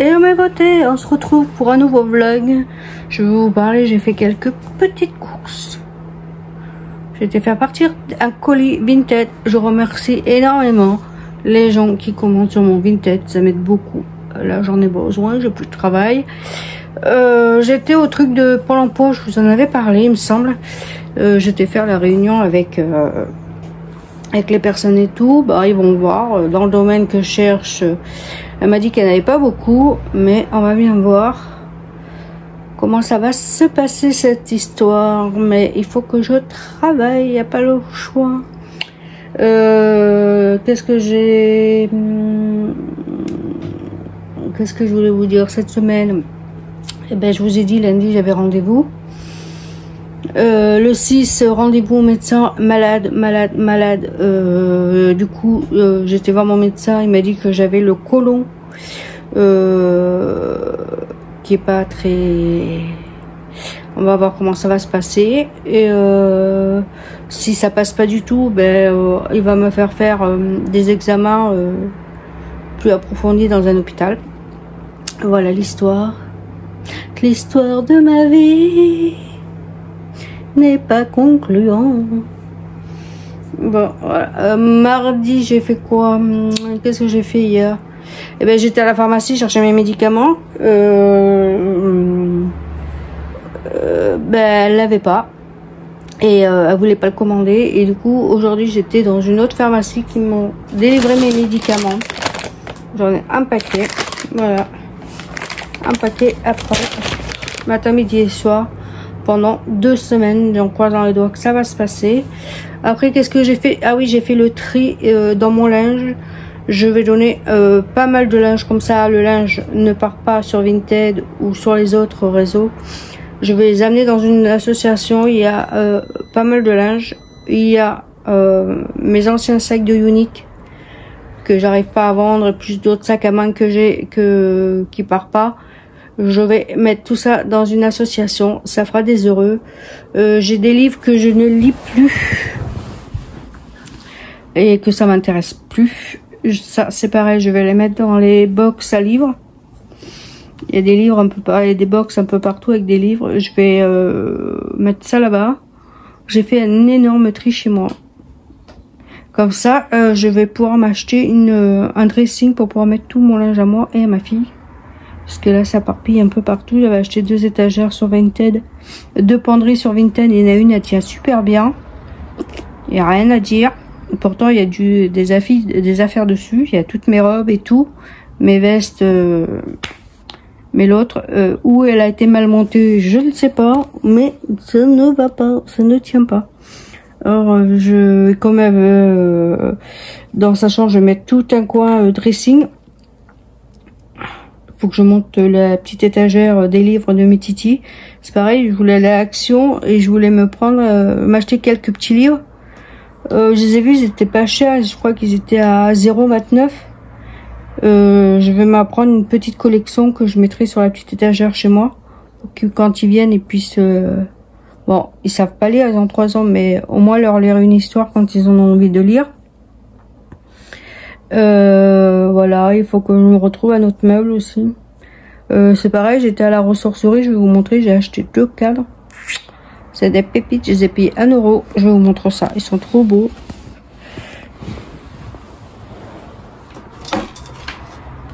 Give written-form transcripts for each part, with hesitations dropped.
Hello mes beautés, on se retrouve pour un nouveau vlog. Je vais vous parler, j'ai fait quelques petites courses. J'ai été faire partir un colis Vinted. Je remercie énormément les gens qui commentent sur mon Vinted, ça m'aide beaucoup. Là j'en ai besoin, j'ai plus de travail. J'étais au truc de Pôle emploi, je vous en avais parlé il me semble. J'étais faire la réunion avec les personnes et tout. Bah ils vont voir dans le domaine que je cherche. Elle m'a dit qu'elle n'avait pas beaucoup, mais on va bien voir comment ça va se passer cette histoire. Mais il faut que je travaille, il n'y a pas le choix. Qu'est-ce que j'ai... Qu'est-ce que je voulais vous dire cette semaine? Eh ben, je vous ai dit lundi j'avais rendez-vous. Le 6, rendez-vous au médecin, malade. Du coup, j'étais voir mon médecin, il m'a dit que j'avais le côlon qui est pas très... On va voir comment ça va se passer. Et si ça passe pas du tout, ben il va me faire des examens plus approfondis dans un hôpital. Voilà l'histoire. L'histoire de ma vie n'est pas concluant. Bon, voilà. Mardi, j'ai fait quoi? Qu'est-ce que j'ai fait hier? Eh ben, j'étais à la pharmacie chercher mes médicaments. Ben, elle l'avait pas et elle voulait pas le commander. Et du coup, aujourd'hui, j'étais dans une autre pharmacie qui m'ont délivré mes médicaments. J'en ai un paquet. Voilà, un paquet après matin, midi et soir. Pendant 2 semaines, j'en croise dans les doigts que ça va se passer. Après, qu'est-ce que j'ai fait? Ah oui, j'ai fait le tri dans mon linge. Je vais donner pas mal de linge, comme ça le linge ne part pas sur Vinted ou sur les autres réseaux. Je vais les amener dans une association. Il y a pas mal de linge. Il y a mes anciens sacs de Unique que j'arrive pas à vendre, plus d'autres sacs à main que j'ai qui partent pas. Je vais mettre tout ça dans une association, ça fera des heureux. J'ai des livres que je ne lis plus et que ça m'intéresse plus. Ça c'est pareil, je vais les mettre dans les box à livres. Il y a des livres un peu pareil, des box un peu partout avec des livres. Je vais mettre ça là-bas. J'ai fait un énorme tri chez moi. Comme ça, je vais pouvoir m'acheter un dressing pour pouvoir mettre tout mon linge à moi et à ma fille. Parce que là, ça parpille un peu partout. J'avais acheté 2 étagères sur Vinted. 2 penderies sur Vinted. Il y en a une, elle tient super bien. Il n'y a rien à dire. Pourtant, il y a des affaires dessus. Il y a toutes mes robes et tout. Mes vestes. Mais l'autre, où elle a été mal montée, je ne sais pas. Mais ça ne va pas. Ça ne tient pas. Alors, je vais quand même... dans sa chambre, je vais mettre tout un coin dressing. Faut que je monte la petite étagère des livres de mes titis. C'est pareil, je voulais aller à Action et je voulais m'acheter quelques petits livres. Je les ai vus, ils étaient pas chers, je crois qu'ils étaient à 0,29. Je vais m'apprendre une petite collection que je mettrai sur la petite étagère chez moi. Pour que quand ils viennent, ils puissent... Bon, ils savent pas lire, ils ont 3 ans, mais au moins leur lire une histoire quand ils en ont envie de lire. Voilà, il faut que je me retrouve un autre meuble aussi. C'est pareil, j'étais à la ressourcerie, je vais vous montrer, j'ai acheté 2 cadres. C'est des pépites, je les ai payés 1 €. Je vais vous montrer ça, ils sont trop beaux.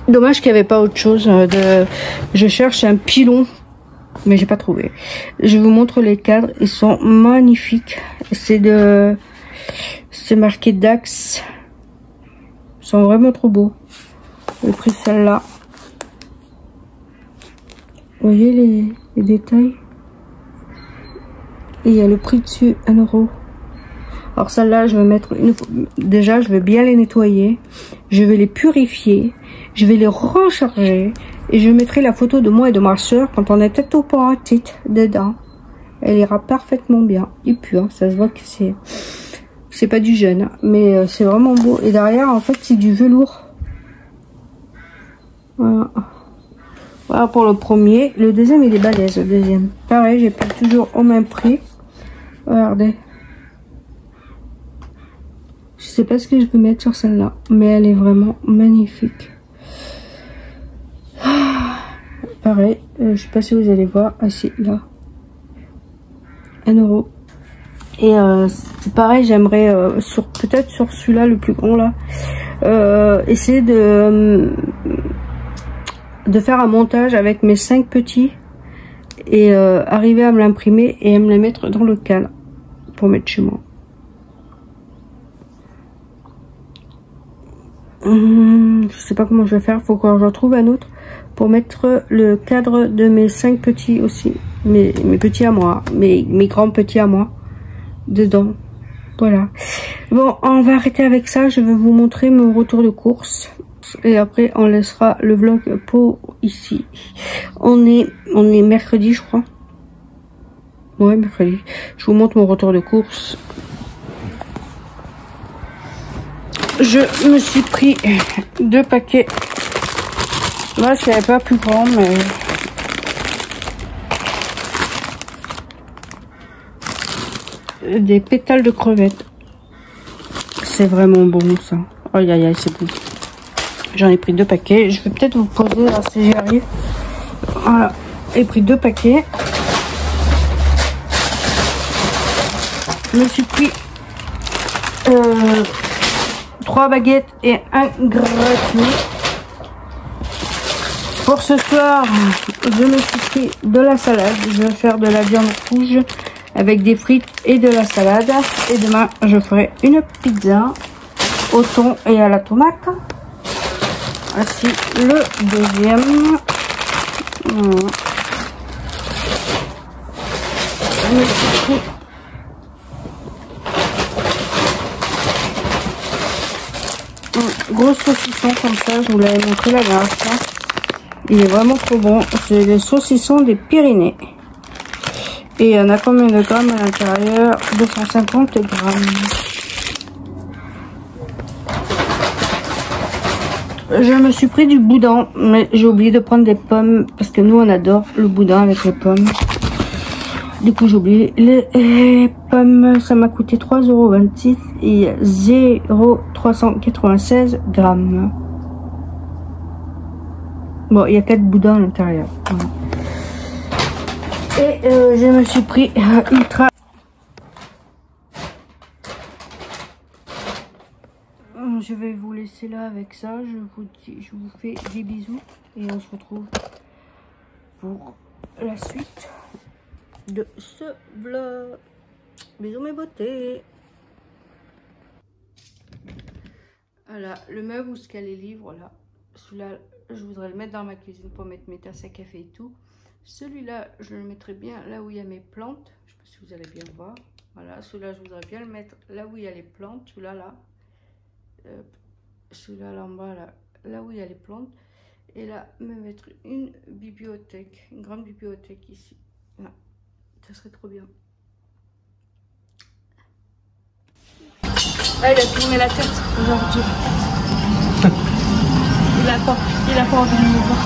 Dommage qu'il n'y avait pas autre chose. Je cherche un pilon, mais j'ai pas trouvé. Je vous montre les cadres, ils sont magnifiques. C'est marqué Dax. Ils sont vraiment trop beaux. J'ai pris celle-là. Vous voyez les détails? Et il y a le prix dessus, 1 €. Alors celle-là, je vais mettre déjà, je vais bien les nettoyer. Je vais les purifier. Je vais les recharger. Et je mettrai la photo de moi et de ma soeur quand on est tête au petite dedans. Elle ira parfaitement bien. Et puis, hein, ça se voit que c'est pas du jeune, mais c'est vraiment beau. Et derrière, en fait, c'est du velours. Voilà. Voilà pour le premier. Le deuxième, il est balèze, le deuxième. Pareil, j'ai pris toujours au même prix. Regardez. Je sais pas ce que je peux mettre sur celle-là, mais elle est vraiment magnifique. Ah, pareil, je sais pas si vous allez voir, ah si, là, 1 €. Et c'est pareil, j'aimerais peut-être sur celui-là, le plus grand là, essayer de faire un montage avec mes 5 petits et arriver à me l'imprimer et à me les mettre dans le cadre pour mettre chez moi. Je sais pas comment je vais faire, faut que je retrouve un autre pour mettre le cadre de mes 5 petits aussi, mes petits à moi, mes grands petits à moi dedans. Voilà. Bon, on va arrêter avec ça. Je vais vous montrer mon retour de course et après on laissera le vlog pour ici. On est mercredi, je crois. Ouais, mercredi. Je vous montre mon retour de course. Je me suis pris 2 paquets. Là, c'est pas plus grand, mais des pétales de crevettes. C'est vraiment bon, ça. Aïe, aïe, aïe, c'est bon. J'en ai pris 2 paquets. Je vais peut-être vous poser là si j'y arrive. Voilà. J'ai pris 2 paquets. Je me suis pris 3 baguettes et un gratuit. Pour ce soir, je me suis pris de la salade. Je vais faire de la viande rouge avec des frites et de la salade. Et demain, je ferai une pizza au thon et à la tomate. Voici le deuxième. Voilà. Je me suis pris un gros saucisson comme ça. Je vous l'avais montré la dernière fois. Il est vraiment trop bon. C'est les saucissons des Pyrénées. Et il y en a combien de grammes à l'intérieur? 250 grammes. Je me suis pris du boudin, mais j'ai oublié de prendre des pommes parce que nous on adore le boudin avec les pommes. Du coup j'ai oublié les pommes. Ça m'a coûté 3,26 € et 0,396 grammes. Bon, il y a 4 boudins à l'intérieur. Voilà. Et je me suis pris ultra. Je vais vous laisser là avec ça. Je vous fais des bisous et on se retrouve pour la suite de ce vlog. Bisous mes beautés. Voilà, le meuble où ce qu'il y a les livres, là. Celui-là, je voudrais le mettre dans ma cuisine pour mettre mes tasses à café et tout. Celui-là, je le mettrai bien là où il y a mes plantes. Je ne sais pas si vous allez bien voir. Voilà, celui-là, je voudrais bien le mettre là où il y a les plantes. Celui-là, là. Celui-là, là en bas, là où il y a les plantes. Et là, me mettre une bibliothèque, une grande bibliothèque ici. Là, ça serait trop bien. Ah, il a tourné la tête aujourd'hui. Il a pas envie de me voir.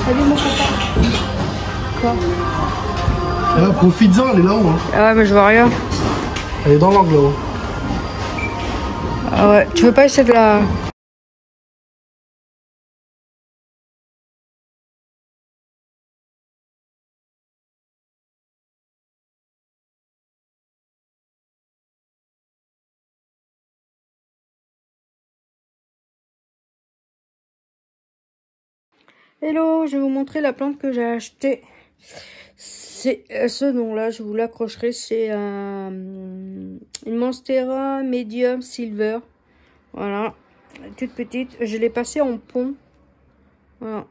Salut mon papa. Quoi? Ah, profites-en, elle est là-haut. Hein. Ah ouais, mais je vois rien. Elle est dans l'angle là-haut. Ah ouais, tu veux pas essayer de la... Hello, je vais vous montrer la plante que j'ai achetée. C'est ce nom-là, je vous l'accrocherai. C'est une Monstera Medium Silver. Voilà, toute petite. Je l'ai passée en pont. Voilà.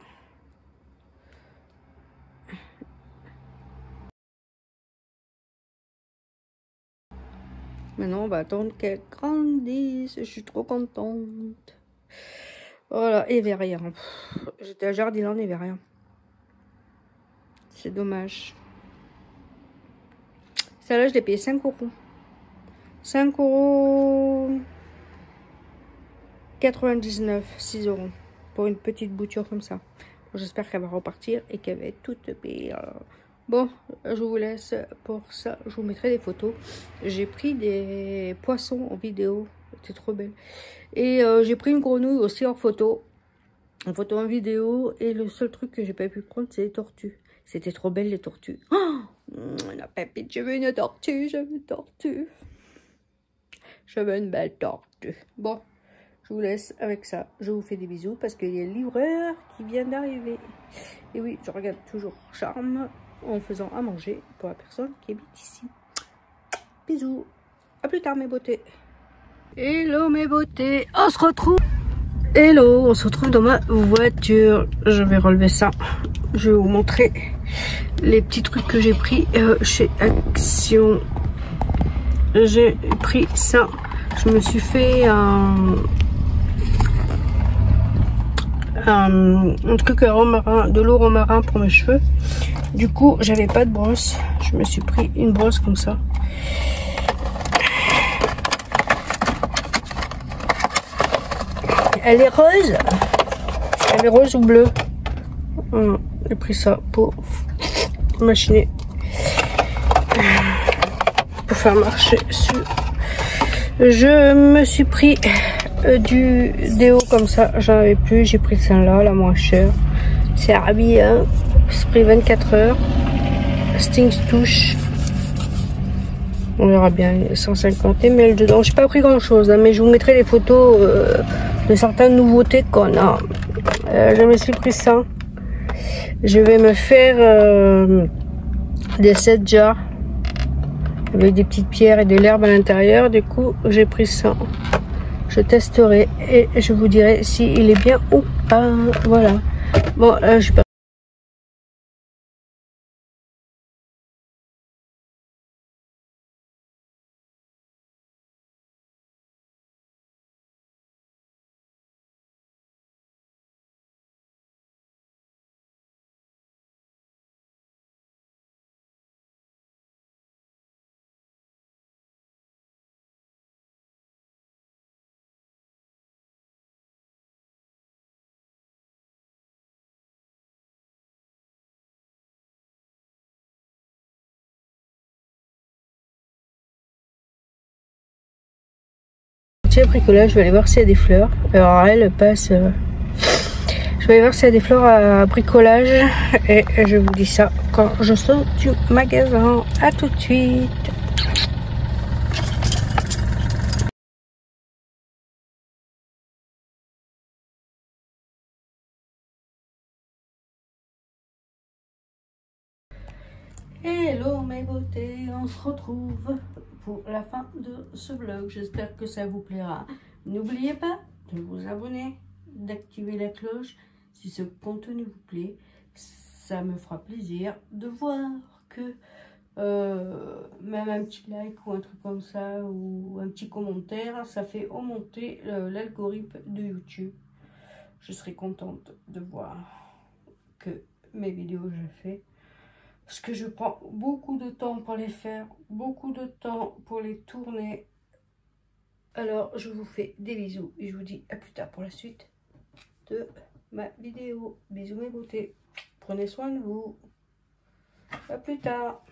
Maintenant, on va attendre qu'elle grandisse. Je suis trop contente. Voilà, et il n'y avait rien. J'étais à Jardiland, il n'y avait rien. C'est dommage. Celle-là, je l'ai payé 5 €. 5,99 €, 6 € pour une petite bouture comme ça. J'espère qu'elle va repartir et qu'elle va être toute belle. Bon, je vous laisse pour ça. Je vous mettrai des photos. J'ai pris des poissons en vidéo. C'était trop belle. Et j'ai pris une grenouille aussi en photo. En photo, en vidéo. Et le seul truc que j'ai pas pu prendre, c'est les tortues. C'était trop belle, les tortues. Oh, la pépite, je veux une tortue. Je veux une tortue. Je veux une belle tortue. Bon, je vous laisse avec ça. Je vous fais des bisous parce qu'il y a le livreur qui vient d'arriver. Et oui, je regarde toujours Charme en faisant à manger pour la personne qui habite ici. Bisous. À plus tard mes beautés. Hello mes beautés. On se retrouve. Hello, on se retrouve dans ma voiture. Je vais relever ça. Je vais vous montrer les petits trucs que j'ai pris chez Action. J'ai pris ça. Je me suis fait un truc romarin, de l'eau romarin pour mes cheveux. Du coup, j'avais pas de brosse. Je me suis pris une brosse comme ça. Elle est rose. Elle est rose ou bleue. J'ai pris ça pour machiner. Pour faire marcher sur. Je me suis pris du déo comme ça. J'en avais plus. J'ai pris celle-là, la moins chère. C'est Arabi, hein. Spray 24 heures. Stings touche. On verra bien, 150 ml dedans. J'ai pas pris grand chose, hein, mais je vous mettrai les photos de certaines nouveautés qu'on a. Je me suis pris ça. Je vais me faire des 7 jars avec des petites pierres et de l'herbe à l'intérieur. Du coup, j'ai pris ça. Je testerai et je vous dirai s'il est bien ou pas. Voilà. Bon, je sais pas. Bricolage, je vais aller voir s'il y a des fleurs. Alors elle passe. Je vais aller voir s'il y a des fleurs à bricolage et je vous dis ça quand je sors du magasin. À tout de suite. Hello mes beautés, on se retrouve pour la fin de ce vlog. J'espère que ça vous plaira. N'oubliez pas de vous abonner, d'activer la cloche si ce contenu vous plaît. Ça me fera plaisir de voir que même un petit like ou un truc comme ça ou un petit commentaire, ça fait augmenter l'algorithme de YouTube. Je serai contente de voir que mes vidéos je fais. Parce que je prends beaucoup de temps pour les faire, beaucoup de temps pour les tourner. Alors, je vous fais des bisous et je vous dis à plus tard pour la suite de ma vidéo. Bisous mes beautés. Prenez soin de vous. À plus tard.